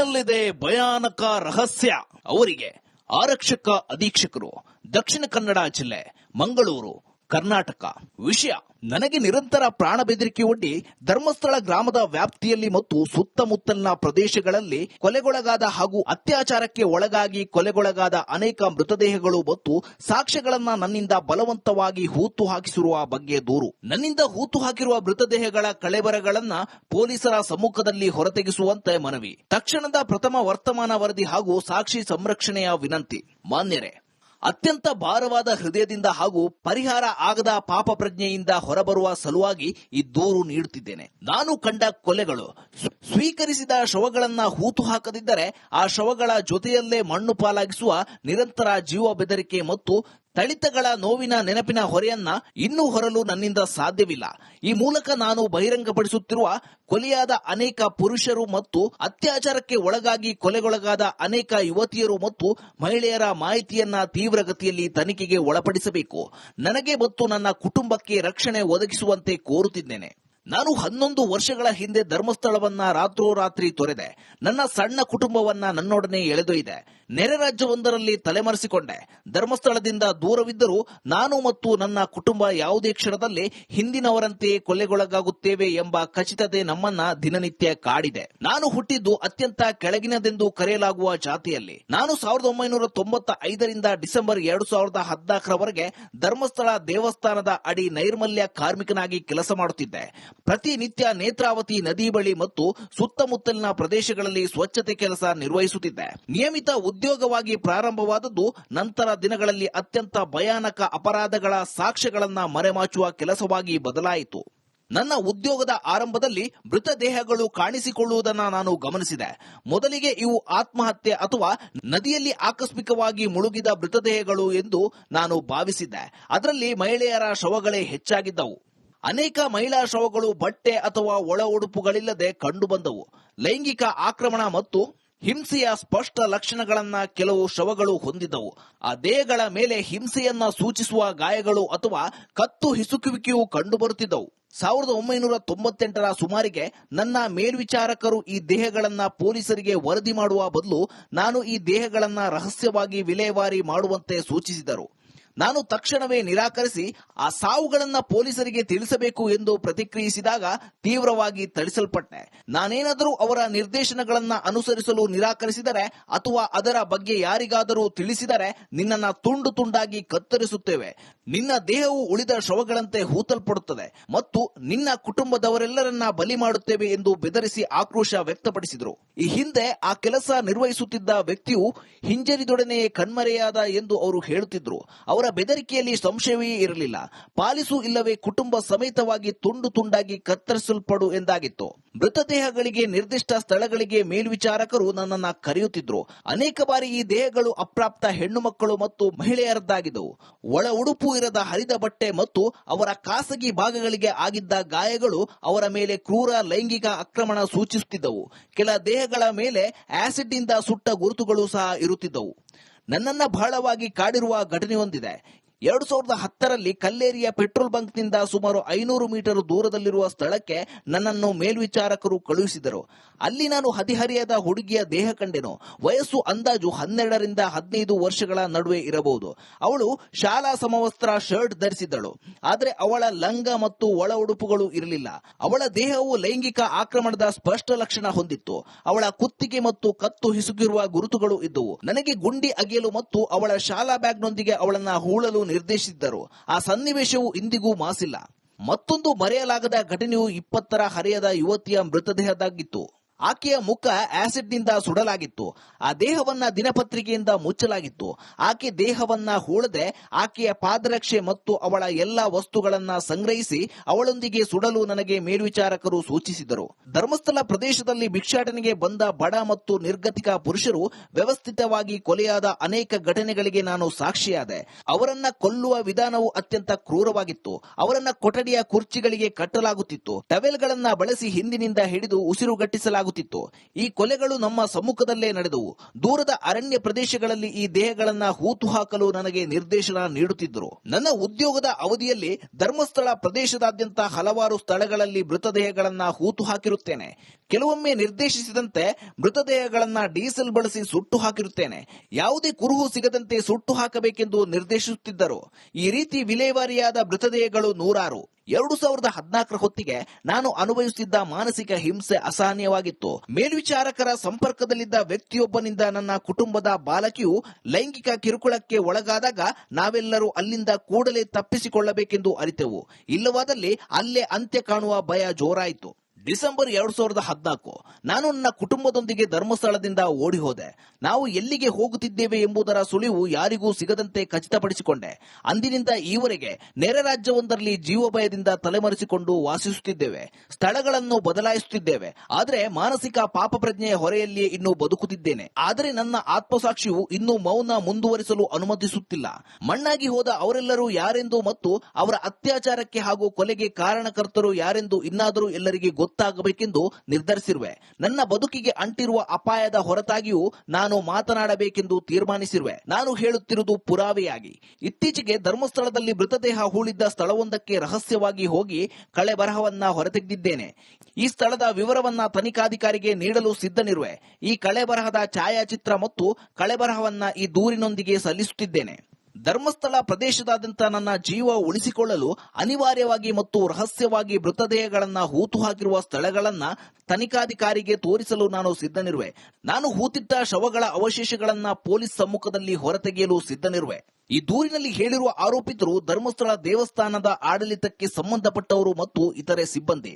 ಏನಿನಲ್ಲಿದೆ ಭಯಾನಕ ರಹಸ್ಯ. ಅವರಿಗೆ ಆರಕ್ಷಕ ಅಧೀಕ್ಷಕರು, ದಕ್ಷಿಣ ಕನ್ನಡ ಜಿಲ್ಲೆ, ಮಂಗಳೂರು, ಕರ್ನಾಟಕ. ವಿಷಯ: ನನಗೆ ನಿರಂತರ ಪ್ರಾಣ ಬೆದರಿಕೆ ಒಡ್ಡಿ ಧರ್ಮಸ್ಥಳ ಗ್ರಾಮದ ವ್ಯಾಪ್ತಿಯಲ್ಲಿ ಮತ್ತು ಸುತ್ತಮುತ್ತಲಿನ ಪ್ರದೇಶಗಳಲ್ಲಿ ಕೊಲೆಗೊಳಗಾದ ಹಾಗೂ ಅತ್ಯಾಚಾರಕ್ಕೆ ಒಳಗಾಗಿ ಕೊಲೆಗೊಳಗಾದ ಅನೇಕ ಮೃತದೇಹಗಳು ಮತ್ತು ಸಾಕ್ಷ್ಯಗಳನ್ನ ನನ್ನಿಂದ ಬಲವಂತವಾಗಿ ಹೂತು ಹಾಕಿಸಿರುವ ಬಗ್ಗೆ ದೂರು. ನನ್ನಿಂದ ಹೂತು ಹಾಕಿರುವ ಮೃತದೇಹಗಳ ಕಳೆಬರಗಳನ್ನ ಪೊಲೀಸರ ಸಮ್ಮುಖದಲ್ಲಿ ಹೊರತೆಗೆಸುವಂತೆ ಮನವಿ. ತಕ್ಷಣದ ಪ್ರಥಮ ವರ್ತಮಾನ ವರದಿ ಹಾಗೂ ಸಾಕ್ಷಿ ಸಂರಕ್ಷಣೆಯ ವಿನಂತಿ. ಮಾನ್ಯರೇ, ಅತ್ಯಂತ ಭಾರವಾದ ಹೃದಯದಿಂದ ಹಾಗೂ ಪರಿಹಾರ ಆಗದ ಪಾಪ ಪ್ರಜ್ಞೆಯಿಂದ ಹೊರಬರುವ ಸಲುವಾಗಿ ಈ ದೂರು ನೀಡುತ್ತಿದ್ದೇನೆ. ನಾನು ಕಂಡ ಕೊಲೆಗಳು, ಸ್ವೀಕರಿಸಿದ ಶವಗಳನ್ನ ಹೂತು ಹಾಕದಿದ್ದರೆ ಆ ಶವಗಳ ಜೊತೆಯಲ್ಲೇ ಮಣ್ಣು ಪಾಲಾಗಿಸುವ ನಿರಂತರ ಜೀವ ಬೆದರಿಕೆ ಮತ್ತು ತಳಿತಗಳ ನೋವಿನ ನೆನಪಿನ ಹೊರೆಯನ್ನ ಇನ್ನೂ ಹೊರಲು ನನ್ನಿಂದ ಸಾಧ್ಯವಿಲ್ಲ. ಈ ಮೂಲಕ ನಾನು ಬಹಿರಂಗಪಡಿಸುತ್ತಿರುವ ಕೊಲೆಯಾದ ಅನೇಕ ಪುರುಷರು ಮತ್ತು ಅತ್ಯಾಚಾರಕ್ಕೆ ಒಳಗಾಗಿ ಕೊಲೆಗೊಳಗಾದ ಅನೇಕ ಯುವತಿಯರು ಮತ್ತು ಮಹಿಳೆಯರ ಮಾಹಿತಿಯನ್ನ ತೀವ್ರಗತಿಯಲ್ಲಿ ತನಿಖೆಗೆ ಒಳಪಡಿಸಬೇಕು. ನನಗೆ ಮತ್ತು ನನ್ನ ಕುಟುಂಬಕ್ಕೆ ರಕ್ಷಣೆ ಒದಗಿಸುವಂತೆ ಕೋರುತ್ತಿದ್ದೇನೆ. ನಾನು 11 ವರ್ಷಗಳ ಹಿಂದೆ ಧರ್ಮಸ್ಥಳವನ್ನ ರಾತ್ರೋರಾತ್ರಿ ತೊರೆದೆ. ನನ್ನ ಸಣ್ಣ ಕುಟುಂಬವನ್ನ ನನ್ನೊಡನೆ ಎಳೆದೊಯ್ದೆ. ನೆರೆ ರಾಜ್ಯವೊಂದರಲ್ಲಿ ತಲೆಮರೆಸಿಕೊಂಡೆ. ಧರ್ಮಸ್ಥಳದಿಂದ ದೂರವಿದ್ದರೂ ನಾನು ಮತ್ತು ನನ್ನ ಕುಟುಂಬ ಯಾವುದೇ ಕ್ಷಣದಲ್ಲಿ ಹಿಂದಿನವರಂತೆಯೇ ಕೊಲೆಗೊಳಗಾಗುತ್ತೇವೆ ಎಂಬ ಖಚಿತತೆ ನಮ್ಮನ್ನ ದಿನನಿತ್ಯ ಕಾಡಿದೆ. ನಾನು ಹುಟ್ಟಿದ್ದು ಅತ್ಯಂತ ಕೆಳಗಿನದೆಂದು ಕರೆಯಲಾಗುವ ಜಾತಿಯಲ್ಲಿ. ನಾನು 1995ರಿಂದ ಡಿಸೆಂಬರ್ 2014ರವರೆಗೆ ಧರ್ಮಸ್ಥಳ ದೇವಸ್ಥಾನದ ಅಡಿ ನೈರ್ಮಲ್ಯ ಕಾರ್ಮಿಕನಾಗಿ ಕೆಲಸ ಮಾಡುತ್ತಿದ್ದೆ. ಪ್ರತಿನಿತ್ಯ ನೇತ್ರಾವತಿ ನದಿ ಬಳಿ ಮತ್ತು ಸುತ್ತಮುತ್ತಲಿನ ಪ್ರದೇಶಗಳಲ್ಲಿ ಸ್ವಚ್ಛತೆ ಕೆಲಸ ನಿರ್ವಹಿಸುತ್ತಿದ್ದೆ. ನಿಯಮಿತ ಉದ್ಯೋಗವಾಗಿ ಪ್ರಾರಂಭವಾದದ್ದು ನಂತರ ದಿನಗಳಲ್ಲಿ ಅತ್ಯಂತ ಭಯಾನಕ ಅಪರಾಧಗಳ ಸಾಕ್ಷ್ಯಗಳನ್ನ ಮರೆಮಾಚುವ ಕೆಲಸವಾಗಿ ಬದಲಾಯಿತು. ನನ್ನ ಉದ್ಯೋಗದ ಆರಂಭದಲ್ಲಿ ಮೃತದೇಹಗಳು ಕಾಣಿಸಿಕೊಳ್ಳುವುದನ್ನು ನಾನು ಗಮನಿಸಿದೆ. ಮೊದಲಿಗೆ ಇವು ಆತ್ಮಹತ್ಯೆ ಅಥವಾ ನದಿಯಲ್ಲಿ ಆಕಸ್ಮಿಕವಾಗಿ ಮುಳುಗಿದ ಮೃತದೇಹಗಳು ಎಂದು ನಾನು ಭಾವಿಸಿದ್ದೆ. ಅದರಲ್ಲಿ ಮಹಿಳೆಯರ ಶವಗಳೇ ಹೆಚ್ಚಾಗಿದ್ದವು. ಅನೇಕ ಮಹಿಳಾ ಶವಗಳು ಬಟ್ಟೆ ಅಥವಾ ಒಳ ಉಡುಪುಗಳಿಲ್ಲದೆ ಕಂಡುಬಂದವು. ಲೈಂಗಿಕ ಆಕ್ರಮಣ ಮತ್ತು ಹಿಂಸೆಯ ಸ್ಪಷ್ಟ ಲಕ್ಷಣಗಳನ್ನ ಕೆಲವು ಶವಗಳು ಹೊಂದಿದ್ದವು. ಆ ದೇಹಗಳ ಮೇಲೆ ಹಿಂಸೆಯನ್ನ ಸೂಚಿಸುವ ಗಾಯಗಳು ಅಥವಾ ಕತ್ತು ಹಿಸುಕುವಿಕೆಯು ಕಂಡುಬರುತ್ತಿದ್ದವು. 1998ರ ಸುಮಾರಿಗೆ ನನ್ನ ಮೇಲ್ವಿಚಾರಕರು ಈ ದೇಹಗಳನ್ನ ಪೊಲೀಸರಿಗೆ ವರದಿ ಮಾಡುವ ಬದಲು ನಾನು ಈ ದೇಹಗಳನ್ನ ರಹಸ್ಯವಾಗಿ ವಿಲೇವಾರಿ ಮಾಡುವಂತೆ ಸೂಚಿಸಿದರು. ನಾನು ತಕ್ಷಣವೇ ನಿರಾಕರಿಸಿ ಆ ಸಾವುಗಳನ್ನ ಪೊಲೀಸರಿಗೆ ತಿಳಿಸಬೇಕು ಎಂದು ಪ್ರತಿಕ್ರಿಯಿಸಿದಾಗ ತೀವ್ರವಾಗಿ ಥಳಿಸಲ್ಪಟ್ಟೆ. ನಾನೇನಾದರೂ ಅವರ ನಿರ್ದೇಶನಗಳನ್ನ ಅನುಸರಿಸಲು ನಿರಾಕರಿಸಿದರೆ ಅಥವಾ ಅದರ ಬಗ್ಗೆ ಯಾರಿಗಾದರೂ ತಿಳಿಸಿದರೆ ನಿನ್ನನ್ನು ತುಂಡು ತುಂಡಾಗಿ ಕತ್ತರಿಸುತ್ತೇವೆ. ನಿನ್ನ ದೇಹವು ಉಳಿದ ಶವಗಳಂತೆ ಹೂತಲ್ಪಡುತ್ತದೆ ಮತ್ತು ನಿನ್ನ ಕುಟುಂಬದವರೆಲ್ಲರನ್ನ ಬಲಿ ಮಾಡುತ್ತೇವೆ ಎಂದು ಬೆದರಿಸಿ ಆಕ್ರೋಶ ವ್ಯಕ್ತಪಡಿಸಿದರು. ಈ ಹಿಂದೆ ಆ ಕೆಲಸ ನಿರ್ವಹಿಸುತ್ತಿದ್ದ ವ್ಯಕ್ತಿಯು ಹಿಂಜರಿದೊಡನೆಯೇ ಕಣ್ಮರೆಯಾದ ಎಂದು ಅವರು ಹೇಳುತ್ತಿದ್ದರು. ಅವರ ಬೆದರಿಕೆಯಲ್ಲಿ ಸಂಶಯವೇ ಇರಲಿಲ್ಲ. ಪಾಲಿಸು ಇಲ್ಲವೇ ಕುಟುಂಬ ಸಮೇತವಾಗಿ ತುಂಡು ತುಂಡಾಗಿ ಕತ್ತರಿಸಲ್ಪಡು ಎಂದಾಗಿತ್ತು. ಮೃತದೇಹಗಳಿಗೆ ನಿರ್ದಿಷ್ಟ ಸ್ಥಳಗಳಿಗೆ ಮೇಲ್ವಿಚಾರಕರು ನನ್ನನ್ನ ಕರೆಯುತ್ತಿದ್ರು. ಅನೇಕ ಬಾರಿ ಈ ದೇಹಗಳು ಅಪ್ರಾಪ್ತ ಹೆಣ್ಣು ಮಕ್ಕಳು ಮತ್ತು ಮಹಿಳೆಯರದ್ದಾಗಿದ್ದವು. ಒಳ ಉಡುಪು ಇರದ ಹರಿದ ಬಟ್ಟೆ ಮತ್ತು ಅವರ ಖಾಸಗಿ ಭಾಗಗಳಿಗೆ ಆಗಿದ್ದ ಗಾಯಗಳು ಅವರ ಮೇಲೆ ಕ್ರೂರ ಲೈಂಗಿಕ ಆಕ್ರಮಣ ಸೂಚಿಸುತ್ತಿದ್ದವು. ಕೆಲ ದೇಹಗಳ ಮೇಲೆ ಆಸಿಡ್ ನಿಂದ ಸುಟ್ಟ ಗುರುತುಗಳು ಸಹ ಇರುತ್ತಿದ್ದವು. ನನ್ನನ್ನ ಬಹಳವಾಗಿ ಕಾಡಿರುವ ಘಟನೆಯೊಂದಿದೆ. 2010ರಲ್ಲಿ ಕಲ್ಲೇರಿಯ ಪೆಟ್ರೋಲ್ ಬಂಕ್ನಿಂದ ಸುಮಾರು 500 ಮೀಟರ್ ದೂರದಲ್ಲಿರುವ ಸ್ಥಳಕ್ಕೆ ನನ್ನನ್ನು ಮೇಲ್ವಿಚಾರಕರು ಕಳುಹಿಸಿದರು. ಅಲ್ಲಿ ನಾನು ಹದಿಹರಿಯದ ಹುಡುಗಿಯ ದೇಹ ಕಂಡೆನು. ವಯಸ್ಸು ಅಂದಾಜು 12ರಿಂದ 15 ವರ್ಷಗಳ ನಡುವೆ ಇರಬಹುದು. ಅವಳು ಶಾಲಾ ಸಮವಸ್ತ್ರ ಶರ್ಟ್ ಧರಿಸಿದ್ದಳು, ಆದರೆ ಅವಳ ಲಂಗ ಮತ್ತು ಒಳ ಉಡುಪುಗಳು ಇರಲಿಲ್ಲ. ಅವಳ ದೇಹವು ಲೈಂಗಿಕ ಆಕ್ರಮಣದ ಸ್ಪಷ್ಟ ಲಕ್ಷಣ ಹೊಂದಿತ್ತು. ಅವಳ ಕುತ್ತಿಗೆ ಮತ್ತು ಕತ್ತು ಹಿಸುಕಿರುವ ಗುರುತುಗಳು ಇದ್ದವು. ನನಗೆ ಗುಂಡಿ ಅಗೆಯಲು ಮತ್ತು ಅವಳ ಶಾಲಾ ಬ್ಯಾಗ್ನೊಂದಿಗೆ ಅವಳನ್ನ ಹೂಳಲು ನಿರ್ದೇಶಿಸಿದ್ದರು. ಆ ಸನ್ನಿವೇಶವು ಇಂದಿಗೂ ಮಾಸಿಲ್ಲ. ಮತ್ತೊಂದು ಮರೆಯಲಾಗದ ಘಟನೆಯು 20ರ ಹರೆಯದ ಯುವತಿಯ ಮೃತದೇಹದಾಗಿತ್ತು. ಆಕೆಯ ಮುಖ ಆಸಿಡ್ನಿಂದ ಸುಡಲಾಗಿತ್ತು. ಆ ದೇಹವನ್ನ ದಿನಪತ್ರಿಕೆಯಿಂದ ಮುಚ್ಚಲಾಗಿತ್ತು. ಆಕೆ ದೇಹವನ್ನ ಹೂಳದೆ ಆಕೆಯ ಪಾದರಕ್ಷೆ ಮತ್ತು ಅವಳ ಎಲ್ಲಾ ವಸ್ತುಗಳನ್ನ ಸಂಗ್ರಹಿಸಿ ಅವಳೊಂದಿಗೆ ಸುಡಲು ನನಗೆ ಮೇಲ್ವಿಚಾರಕರು ಸೂಚಿಸಿದರು. ಧರ್ಮಸ್ಥಳ ಪ್ರದೇಶದಲ್ಲಿ ಭಿಕ್ಷಾಟನೆಗೆ ಬಂದ ಬಡ ಮತ್ತು ನಿರ್ಗತಿಕ ಪುರುಷರು ವ್ಯವಸ್ಥಿತವಾಗಿ ಕೊಲೆಯಾದ ಅನೇಕ ಘಟನೆಗಳಿಗೆ ನಾನು ಸಾಕ್ಷಿಯಾದೆ. ಅವರನ್ನ ಕೊಲ್ಲುವ ವಿಧಾನವು ಅತ್ಯಂತ ಕ್ರೂರವಾಗಿತ್ತು. ಅವರನ್ನ ಕೊಠಡಿಯ ಕುರ್ಚಿಗಳಿಗೆ ಕಟ್ಟಲಾಗುತ್ತಿತ್ತು. ಟವೆಲ್ಗಳನ್ನ ಬಳಸಿ ಹಿಂದಿನಿಂದ ಹಿಡಿದು ಉಸಿರುಗಟ್ಟಿಸಲಾಗುತ್ತಿತ್ತು. ಎನ್ನಲಾಗುತ್ತಿತ್ತು. ಈ ಕೊಲೆಗಳು ನಮ್ಮ ಸಮ್ಮುಖದಲ್ಲೇ ನಡೆದವು. ದೂರದ ಅರಣ್ಯ ಪ್ರದೇಶಗಳಲ್ಲಿ ಈ ದೇಹಗಳನ್ನ ಹೂತು ಹಾಕಲು ನನಗೆ ನಿರ್ದೇಶನ ನೀಡುತ್ತಿದ್ದರು. ನನ್ನ ಉದ್ಯೋಗದ ಅವಧಿಯಲ್ಲಿ ಧರ್ಮಸ್ಥಳ ಪ್ರದೇಶದಾದ್ಯಂತ ಹಲವಾರು ಸ್ಥಳಗಳಲ್ಲಿ ಮೃತದೇಹಗಳನ್ನ ಹೂತು ಹಾಕಿರುತ್ತೇನೆ. ಕೆಲವೊಮ್ಮೆ ನಿರ್ದೇಶಿಸಿದಂತೆ ಮೃತದೇಹಗಳನ್ನ ಡೀಸೆಲ್ ಬಳಸಿ ಸುಟ್ಟು ಹಾಕಿರುತ್ತೇನೆ. ಯಾವುದೇ ಕುರುಹು ಸಿಗದಂತೆ ಸುಟ್ಟು ಹಾಕಬೇಕೆಂದು ನಿರ್ದೇಶಿಸುತ್ತಿದ್ದರು. ಈ ರೀತಿ ವಿಲೇವಾರಿಯಾದ ಮೃತದೇಹಗಳು ನೂರಾರು. 2014ರ ಹೊತ್ತಿಗೆ ನಾನು ಅನುಭವಿಸುತ್ತಿದ್ದ ಮಾನಸಿಕ ಹಿಂಸೆ ಅಸಹನೀಯವಾಗಿತ್ತು. ಮೇಲ್ವಿಚಾರಕರ ಸಂಪರ್ಕದಲ್ಲಿದ್ದ ವ್ಯಕ್ತಿಯೊಬ್ಬನಿಂದ ನನ್ನ ಕುಟುಂಬದ ಬಾಲಕಿಯು ಲೈಂಗಿಕ ಕಿರುಕುಳಕ್ಕೆ ಒಳಗಾದಾಗ ನಾವೆಲ್ಲರೂ ಅಲ್ಲಿಂದ ಕೂಡಲೇ ತಪ್ಪಿಸಿಕೊಳ್ಳಬೇಕೆಂದು ಅರಿತೆವು. ಇಲ್ಲವಾದಲ್ಲಿ ಅಲ್ಲೇ ಅಂತ್ಯ ಕಾಣುವ ಭಯ ಜೋರಾಯಿತು. ಡಿಸೆಂಬರ್ 2014 ನಾನು ನನ್ನ ಕುಟುಂಬದೊಂದಿಗೆ ಧರ್ಮಸ್ಥಳದಿಂದ ಓಡಿ ಹೋದೆ. ನಾವು ಎಲ್ಲಿಗೆ ಹೋಗುತ್ತಿದ್ದೇವೆ ಎಂಬುದರ ಸುಳಿವು ಯಾರಿಗೂ ಸಿಗದಂತೆ ಖಚಿತಪಡಿಸಿಕೊಂಡೆ. ಅಂದಿನಿಂದ ಈವರೆಗೆ ನೆರೆ ರಾಜ್ಯವೊಂದರಲ್ಲಿ ಜೀವಭಯದಿಂದ ತಲೆಮರೆಸಿಕೊಂಡು ವಾಸಿಸುತ್ತಿದ್ದೇವೆ. ಸ್ಥಳಗಳನ್ನು ಬದಲಾಯಿಸುತ್ತಿದ್ದೇವೆ. ಆದರೆ ಮಾನಸಿಕ ಪಾಪ ಪ್ರಜ್ಞೆಯ ಹೊರೆಯಲ್ಲಿಯೇ ಇನ್ನೂ ಬದುಕುತ್ತಿದ್ದೇನೆ. ಆದರೆ ನನ್ನ ಆತ್ಮಸಾಕ್ಷಿಯು ಇನ್ನೂ ಮೌನ ಮುಂದುವರಿಸಲು ಅನುಮತಿಸುತ್ತಿಲ್ಲ. ಮಣ್ಣಾಗಿ ಹೋದ ಅವರೆಲ್ಲರೂ ಯಾರೆಂದು ಮತ್ತು ಅವರ ಅತ್ಯಾಚಾರಕ್ಕೆ ಹಾಗೂ ಕೊಲೆಗೆ ಕಾರಣಕರ್ತರು ಯಾರೆಂದು ಇನ್ನಾದರೂ ಎಲ್ಲರಿಗೆ ಗೊತ್ತಾಗಬೇಕೆಂದು ನಿರ್ಧರಿಸಿರುವೆ. ನನ್ನ ಬದುಕಿಗೆ ಅಂಟಿರುವ ಅಪಾಯದ ಹೊರತಾಗಿಯೂ ನಾನು ಮಾತನಾಡಬೇಕೆಂದು ತೀರ್ಮಾನಿಸಿರುವೆ. ನಾನು ಹೇಳುತ್ತಿರುವುದು ಪುರಾವೆಯಾಗಿ. ಇತ್ತೀಚೆಗೆ ಧರ್ಮಸ್ಥಳದಲ್ಲಿ ಮೃತದೇಹ ಹೂಳಿದ್ದ ಸ್ಥಳವೊಂದಕ್ಕೆ ರಹಸ್ಯವಾಗಿ ಹೋಗಿ ಕಳೆಬರಹವನ್ನ ಹೊರತೆಗೆದಿದ್ದೇನೆ. ಈ ಸ್ಥಳದ ವಿವರವನ್ನ ತನಿಖಾಧಿಕಾರಿಗೆ ನೀಡಲು ಸಿದ್ಧನಿರುವೆ. ಈ ಕಳೆಬರಹದ ಛಾಯಾಚಿತ್ರ ಮತ್ತು ಕಳೆಬರಹವನ್ನ ಈ ದೂರಿನೊಂದಿಗೆ ಸಲ್ಲಿಸುತ್ತಿದ್ದೇನೆ. ಧರ್ಮಸ್ಥಳ ಪ್ರದೇಶದಾದ್ಯಂತ ನನ್ನ ಜೀವ ಉಳಿಸಿಕೊಳ್ಳಲು ಅನಿವಾರ್ಯವಾಗಿ ಮತ್ತು ರಹಸ್ಯವಾಗಿ ಮೃತದೇಹಗಳನ್ನ ಹೂತು ಹಾಕಿರುವ ಸ್ಥಳಗಳನ್ನ ತನಿಖಾಧಿಕಾರಿಗೆ ತೋರಿಸಲು ನಾನು ಸಿದ್ಧನಿರುವೆ. ನಾನು ಹೂತಿಟ್ಟ ಶವಗಳ ಅವಶೇಷಗಳನ್ನ ಪೊಲೀಸ್ ಸಮ್ಮುಖದಲ್ಲಿ ಹೊರತೆಗೆಯಲು ಸಿದ್ಧನಿರುವೆ. ಈ ದೂರಿನಲ್ಲಿ ಹೇಳಿರುವ ಆರೋಪಿತರು ಧರ್ಮಸ್ಥಳ ದೇವಸ್ಥಾನದ ಆಡಳಿತಕ್ಕೆ ಸಂಬಂಧಪಟ್ಟವರು ಮತ್ತು ಇತರೆ ಸಿಬ್ಬಂದಿ.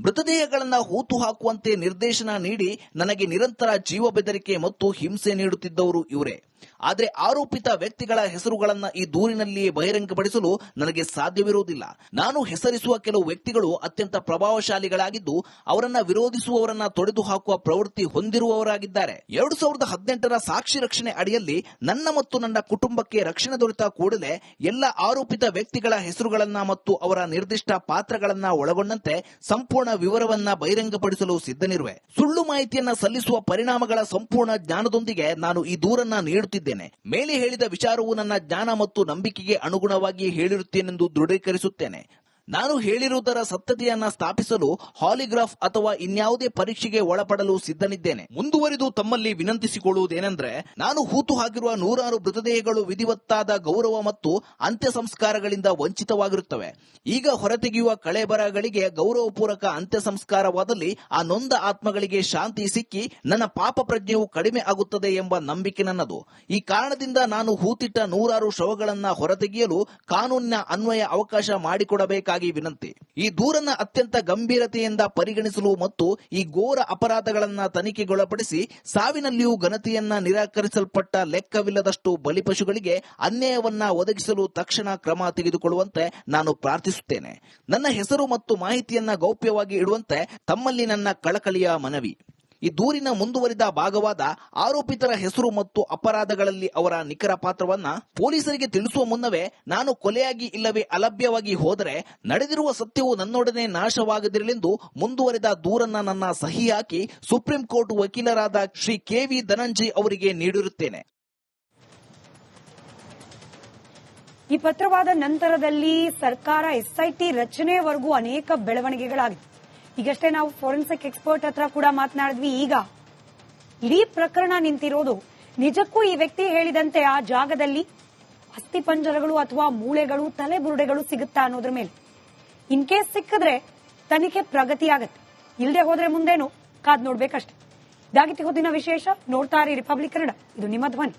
ಮೃತದೇಹಗಳನ್ನ ಹೂತು ಹಾಕುವಂತೆ ನಿರ್ದೇಶನ ನೀಡಿ ನನಗೆ ನಿರಂತರ ಜೀವ ಬೆದರಿಕೆ ಮತ್ತು ಹಿಂಸೆ ನೀಡುತ್ತಿದ್ದವರು ಇವರೇ. ಆದರೆ ಆರೋಪಿತ ವ್ಯಕ್ತಿಗಳ ಹೆಸರುಗಳನ್ನ ಈ ದೂರಿನಲ್ಲಿಯೇ ಬಹಿರಂಗಪಡಿಸಲು ನನಗೆ ಸಾಧ್ಯವಿರುವುದಿಲ್ಲ. ನಾನು ಹೆಸರಿಸುವ ಕೆಲವು ವ್ಯಕ್ತಿಗಳು ಅತ್ಯಂತ ಪ್ರಭಾವಶಾಲಿಗಳಾಗಿದ್ದು ಅವರನ್ನ ವಿರೋಧಿಸುವವರನ್ನ ತೊಡೆದು ಹಾಕುವ ಪ್ರವೃತ್ತಿ ಹೊಂದಿರುವವರಾಗಿದ್ದಾರೆ. 2018ರ ಸಾಕ್ಷಿ ರಕ್ಷಣೆ ಅಡಿಯಲ್ಲಿ ನನ್ನ ಮತ್ತು ನನ್ನ ಕುಟುಂಬಕ್ಕೆ ರಕ್ಷಣೆ ದೊರೆತ ಕೂಡಲೇ ಎಲ್ಲ ಆರೋಪಿತ ವ್ಯಕ್ತಿಗಳ ಹೆಸರುಗಳನ್ನ ಮತ್ತು ಅವರ ನಿರ್ದಿಷ್ಟ ಪಾತ್ರಗಳನ್ನ ಒಳಗೊಂಡಂತೆ ಸಂಪೂರ್ಣ ವಿವರವನ್ನ ಬಹಿರಂಗಪಡಿಸಲು ಸಿದ್ಧನಿರುವೆ. ಸುಳ್ಳು ಮಾಹಿತಿಯನ್ನ ಸಲ್ಲಿಸುವ ಪರಿಣಾಮಗಳ ಸಂಪೂರ್ಣ ಜ್ಞಾನದೊಂದಿಗೆ ನಾನು ಈ ದೂರನ್ನ ನೀಡುತ್ತಿದ್ದೇನೆ. ಮೇಲೆ ಹೇಳಿದ ವಿಚಾರವು ನನ್ನ ಜ್ಞಾನ ಮತ್ತು ನಂಬಿಕೆಗೆ ಅನುಗುಣವಾಗಿ ಹೇಳಿರುತ್ತೇನೆಂದು ದೃಢೀಕರಿಸುತ್ತೇನೆ. ನಾನು ಹೇಳಿರುವುದರ ಸತ್ಯತೆಯನ್ನ ಸ್ಥಾಪಿಸಲು ಹಾಲಿಗ್ರಾಫ್ ಅಥವಾ ಇನ್ಯಾವುದೇ ಪರೀಕ್ಷೆಗೆ ಒಳಪಡಲು ಸಿದ್ಧನಿದ್ದೇನೆ. ಮುಂದುವರಿದು ತಮ್ಮಲ್ಲಿ ವಿನಂತಿಸಿಕೊಳ್ಳುವುದೇನೆಂದ್ರೆ, ನಾನು ಹೂತು ಹಾಕಿರುವ ನೂರಾರು ಮೃತದೇಹಗಳು ವಿಧಿವತ್ತಾದ ಗೌರವ ಮತ್ತು ಅಂತ್ಯ ಸಂಸ್ಕಾರಗಳಿಂದ ವಂಚಿತವಾಗಿರುತ್ತವೆ. ಈಗ ಹೊರತೆಗೆಯುವ ಕಳೆಬರಗಳಿಗೆ ಗೌರವಪೂರ್ವಕ ಅಂತ್ಯ ಸಂಸ್ಕಾರವಾದಲ್ಲಿ ಆ ನೊಂದ ಆತ್ಮಗಳಿಗೆ ಶಾಂತಿ ಸಿಕ್ಕಿ ನನ್ನ ಪಾಪ ಪ್ರಜ್ಞೆಯು ಕಡಿಮೆ ಆಗುತ್ತದೆ ಎಂಬ ನಂಬಿಕೆ ನನ್ನದು. ಈ ಕಾರಣದಿಂದ ನಾನು ಹೂತಿಟ್ಟ ನೂರಾರು ಶವಗಳನ್ನ ಹೊರತೆಗೆಯಲು ಕಾನೂನಿನ ಅನ್ವಯ ಅವಕಾಶ ಮಾಡಿಕೊಡಬೇಕಾಗಿ ವಿನಂತಿ. ಈ ದೂರನ್ನ ಅತ್ಯಂತ ಗಂಭೀರತೆಯಿಂದ ಪರಿಗಣಿಸಲು ಮತ್ತು ಈ ಘೋರ ಅಪರಾಧಗಳನ್ನ ತನಿಖೆಗೊಳಪಡಿಸಿ ಸಾವಿನಲ್ಲಿಯೂ ಘನತೆಯನ್ನ ನಿರಾಕರಿಸಲ್ಪಟ್ಟ ಲೆಕ್ಕವಿಲ್ಲದಷ್ಟು ಬಲಿಪಶುಗಳಿಗೆ ಅನ್ಯಾಯವನ್ನ ಒದಗಿಸಲು ತಕ್ಷಣ ಕ್ರಮ ತೆಗೆದುಕೊಳ್ಳುವಂತೆ ನಾನು ಪ್ರಾರ್ಥಿಸುತ್ತೇನೆ. ನನ್ನ ಹೆಸರು ಮತ್ತು ಮಾಹಿತಿಯನ್ನ ಗೌಪ್ಯವಾಗಿ ಇಡುವಂತೆ ತಮ್ಮಲ್ಲಿ ನನ್ನ ಕಳಕಳಿಯ ಮನವಿ. ಈ ದೂರಿನ ಮುಂದುವರಿದ ಭಾಗವಾದ ಆರೋಪಿತರ ಹೆಸರು ಮತ್ತು ಅಪರಾಧಗಳಲ್ಲಿ ಅವರ ನಿಖರ ಪಾತ್ರವನ್ನ ಪೊಲೀಸರಿಗೆ ತಿಳಿಸುವ ಮುನ್ನವೇ ನಾನು ಕೊಲೆಯಾಗಿ ಇಲ್ಲವೇ ಅಲಭ್ಯವಾಗಿ ಹೋದರೆ ನಡೆದಿರುವ ಸತ್ಯವು ನನ್ನೊಡನೆ ನಾಶವಾಗದಿರಲೆಂದು ಮುಂದುವರಿದ ದೂರನ್ನ ನನ್ನ ಸಹಿ ಹಾಕಿ ಸುಪ್ರೀಂ ಕೋರ್ಟ್ ವಕೀಲರಾದ ಶ್ರೀ ಕೆ.ವಿ. ಧನಂಜಯ್ ಅವರಿಗೆ ನೀಡಿರುತ್ತೇನೆ. ಈ ಪತ್ರವಾದ ನಂತರದಲ್ಲಿ ಸರ್ಕಾರ ಎಸ್ಐಟಿ ರಚನೆವರೆಗೂ ಅನೇಕ ಬೆಳವಣಿಗೆಗಳಾಗಿವೆ. ಈಗಷ್ಟೇ ನಾವು ಫೋರೆನ್ಸಿಕ್ ಎಕ್ಸ್ಪರ್ಟ್ ಹತ್ರ ಕೂಡ ಮಾತನಾಡಿದ್ವಿ. ಈಗ ಇಡೀ ಪ್ರಕರಣ ನಿಂತಿರೋದು ನಿಜಕ್ಕೂ ಈ ವ್ಯಕ್ತಿ ಹೇಳಿದಂತೆ ಆ ಜಾಗದಲ್ಲಿ ಅಸ್ಥಿಪಂಜರಗಳು ಅಥವಾ ಮೂಳೆಗಳು, ತಲೆಬುರುಡೆಗಳು ಸಿಗುತ್ತಾ ಅನ್ನೋದ್ರ ಮೇಲೆ. ಇನ್ ಕೇಸ್ ಸಿಕ್ಕಿದ್ರೆ ತನಿಖೆ ಪ್ರಗತಿ ಆಗತ್ತೆ, ಇಲ್ಲದೆ ಹೋದ್ರೆ ಮುಂದೇನು ಕಾದ್ ನೋಡ್ಬೇಕಷ್ಟೇ. ಇದಾಗಿತ್ತು ಇವತ್ತಿನ ವಿಶೇಷ. ನೋಡ್ತಾ ಇರಿ ರಿಪಬ್ಲಿಕ್ ಕನ್ನಡ, ಇದು ನಿಮ್ಮ ಧ್ವನಿ.